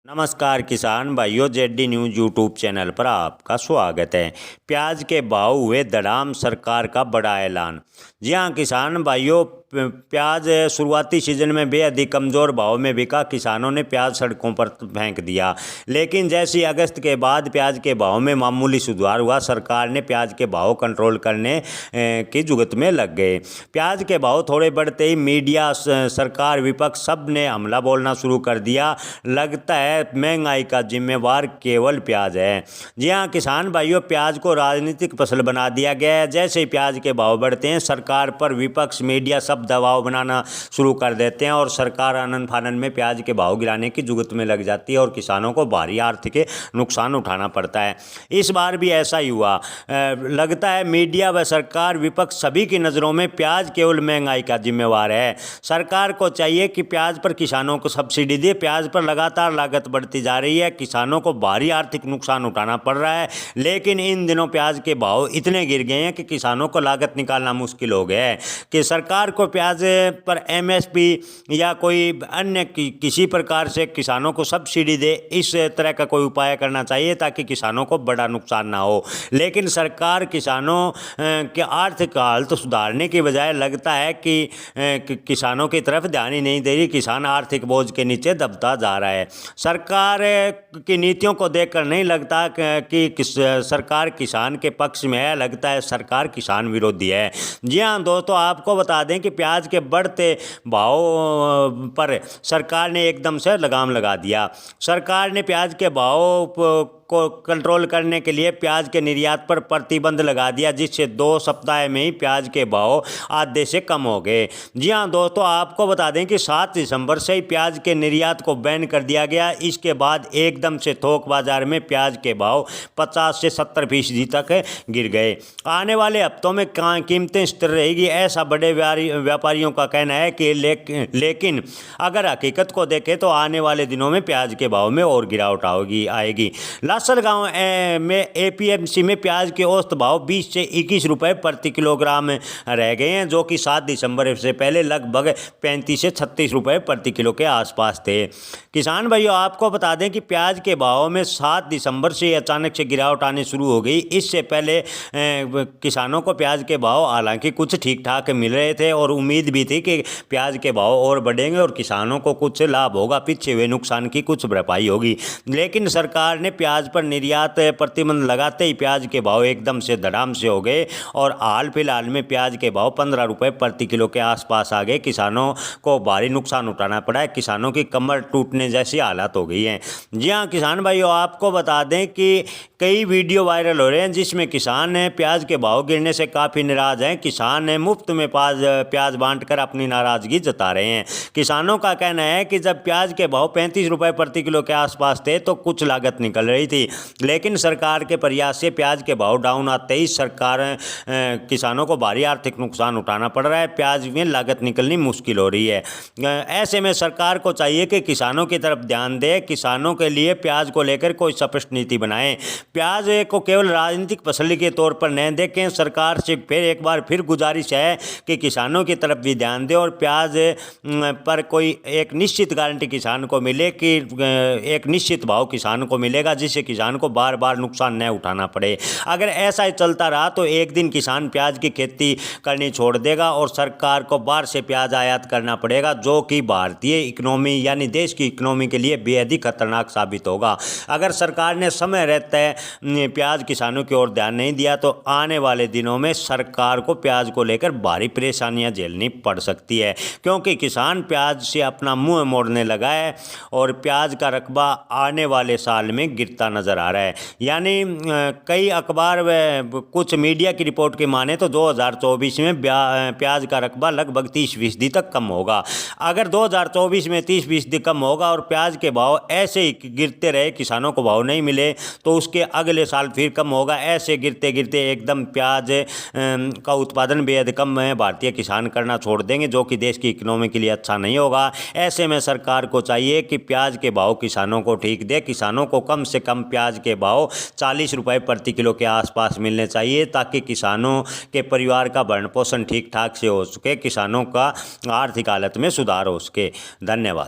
नमस्कार किसान भाइयों, जेडी न्यूज़ यूट्यूब चैनल पर आपका स्वागत है। प्याज के भाव हुए धड़ाम, सरकार का बड़ा ऐलान। जी हां किसान भाइयों, प्याज शुरुआती सीजन में बेहद ही कमज़ोर भाव में बिका। किसानों ने प्याज सड़कों पर फेंक दिया, लेकिन जैसे अगस्त के बाद प्याज के भाव में मामूली सुधार हुआ, सरकार ने प्याज के भाव कंट्रोल करने की जुगत में लग गए। प्याज के भाव थोड़े बढ़ते ही मीडिया, सरकार, विपक्ष सब ने हमला बोलना शुरू कर दिया। लगता है महंगाई का जिम्मेवार केवल प्याज है। जी हाँ किसान भाइयों, प्याज को राजनीतिक फसल बना दिया गया है। जैसे ही प्याज के भाव बढ़ते हैं, सरकार पर विपक्ष, मीडिया सब दबाव बनाना शुरू कर देते हैं और सरकार आनन फानन में प्याज के भाव गिराने की जुगत में लग जाती है और किसानों को भारी आर्थिक नुकसान उठाना पड़ता है। इस बार भी ऐसा ही हुआ। लगता है मीडिया व सरकार, विपक्ष सभी की नज़रों में प्याज केवल महंगाई का जिम्मेवार है। सरकार को चाहिए कि प्याज पर किसानों को सब्सिडी दे। प्याज पर लगातार लागत बढ़ती जा रही है, किसानों को भारी आर्थिक नुकसान उठाना पड़ रहा है। लेकिन इन दिनों प्याज के भाव इतने गिर गए हैं कि किसानों को लागत निकालना मुश्किल हो गया है। कि सरकार को प्याज पर एमएसपी या कोई अन्य किसी प्रकार से किसानों को सब्सिडी दे, इस तरह का कोई उपाय करना चाहिए ताकि किसानों को बड़ा नुकसान ना हो। लेकिन सरकार किसानों के आर्थिक हालत सुधारने की बजाय लगता है कि किसानों की तरफ ध्यान ही नहीं दे रही। किसान आर्थिक बोझ के नीचे दबता जा रहा है। सरकार की नीतियों को देखकर नहीं लगता कि सरकार किसान के पक्ष में है, लगता है सरकार किसान विरोधी है। जी हाँ दोस्तों, आपको बता दें कि प्याज के बढ़ते भाव पर सरकार ने एकदम से लगाम लगा दिया। सरकार ने प्याज के भाव को कंट्रोल करने के लिए प्याज के निर्यात पर प्रतिबंध लगा दिया, जिससे 2 सप्ताह में ही प्याज के भाव आधे से कम हो गए। जी हाँ दोस्तों, आपको बता दें कि 7 दिसंबर से ही प्याज के निर्यात को बैन कर दिया गया। इसके बाद एकदम से थोक बाजार में प्याज के भाव 50 से 70% तक गिर गए। आने वाले हफ्तों में कीमतें स्थिर रहेगी, ऐसा बड़े व्यापारियों का कहना है कि लेकिन अगर हकीकत को देखें तो आने वाले दिनों में प्याज के भाव में और गिरावट आएगी। लासलगांव में एपीएमसी में प्याज के औसत भाव 20 से 21 रुपए प्रति किलोग्राम रह गए हैं, जो कि 7 दिसंबर से पहले लगभग 35 से 36 रुपए प्रति किलो के आसपास थे। किसान भाइयों, आपको बता दें कि प्याज के भाव में 7 दिसंबर से अचानक से गिरावट आनी शुरू हो गई। इससे पहले किसानों को प्याज के भाव हालांकि कुछ ठीक ठाक मिल रहे थे और उम्मीद भी थी कि प्याज के भाव और बढ़ेंगे और किसानों को कुछ लाभ होगा, पीछे हुए नुकसान की कुछ भरपाई होगी। लेकिन सरकार ने प्याज पर निर्यात प्रतिबंध लगाते ही प्याज के भाव एकदम से धड़ाम से हो गए और हाल फिलहाल में प्याज के भाव 15 रुपए प्रति किलो के आसपास आ गए। किसानों को भारी नुकसान उठाना पड़ा है। किसानों की कमर टूटने जैसी हालत हो गई है। जी हाँ किसान भाइयों, आपको बता दें कि कई वीडियो वायरल हो रहे हैं जिसमें किसान प्याज के भाव गिरने से काफ़ी नाराज हैं। किसान मुफ्त में प्याज बांटकर अपनी नाराज़गी जता रहे हैं। किसानों का कहना है कि जब प्याज के भाव 35 रुपए प्रति किलो के आसपास थे तो कुछ लागत निकल रही थी, लेकिन सरकार के प्रयास से प्याज के भाव डाउन आते ही किसानों को भारी आर्थिक नुकसान उठाना पड़ रहा है। प्याज में लागत निकलनी मुश्किल हो रही है। ऐसे में सरकार को चाहिए कि किसानों की तरफ ध्यान दे, किसानों के लिए प्याज को लेकर कोई स्पष्ट नीति बनाए। प्याज को केवल राजनीतिक फसल के तौर पर न देखें। सरकार से एक बार फिर गुजारिश है कि किसानों की तरफ भी ध्यान दे और प्याज पर कोई एक निश्चित गारंटी किसान को मिले कि एक निश्चित भाव किसान को मिलेगा, जिससे किसान को बार बार नुकसान न उठाना पड़े। अगर ऐसा ही चलता रहा तो एक दिन किसान प्याज की खेती करनी छोड़ देगा और सरकार को बाहर से प्याज आयात करना पड़ेगा, जो कि भारतीय इकोनॉमी यानी देश की इकोनॉमी के लिए बेहद ही खतरनाक साबित होगा। अगर सरकार ने समय रहते प्याज किसानों की ओर ध्यान नहीं दिया तो आने वाले दिनों में सरकार को प्याज को लेकर भारी परेशानियां झेलनी पड़ सकती है, क्योंकि किसान प्याज से अपना मुंह मोड़ने लगा है और प्याज का रकबा आने वाले साल में गिरता नजर आ रहा है। यानी कई अखबार व कुछ मीडिया की रिपोर्ट के माने तो 2024 में प्याज का रकबा लगभग 30% तक कम होगा। अगर 2024 में 30% कम होगा और प्याज के भाव ऐसे ही गिरते रहे, किसानों को भाव नहीं मिले, तो उसके अगले साल फिर कम होगा। ऐसे गिरते गिरते एकदम प्याज का उत्पादन बेहद कम है, भारतीय किसान करना छोड़ देंगे, जो कि देश की इकोनॉमी के लिए अच्छा नहीं होगा। ऐसे में सरकार को चाहिए कि प्याज के भाव किसानों को ठीक दे। किसानों को कम से कम प्याज के भाव 40 रुपए प्रति किलो के आसपास मिलने चाहिए, ताकि किसानों के परिवार का भरण पोषण ठीक ठाक से हो सके, किसानों का आर्थिक हालत में सुधार हो सके। धन्यवाद।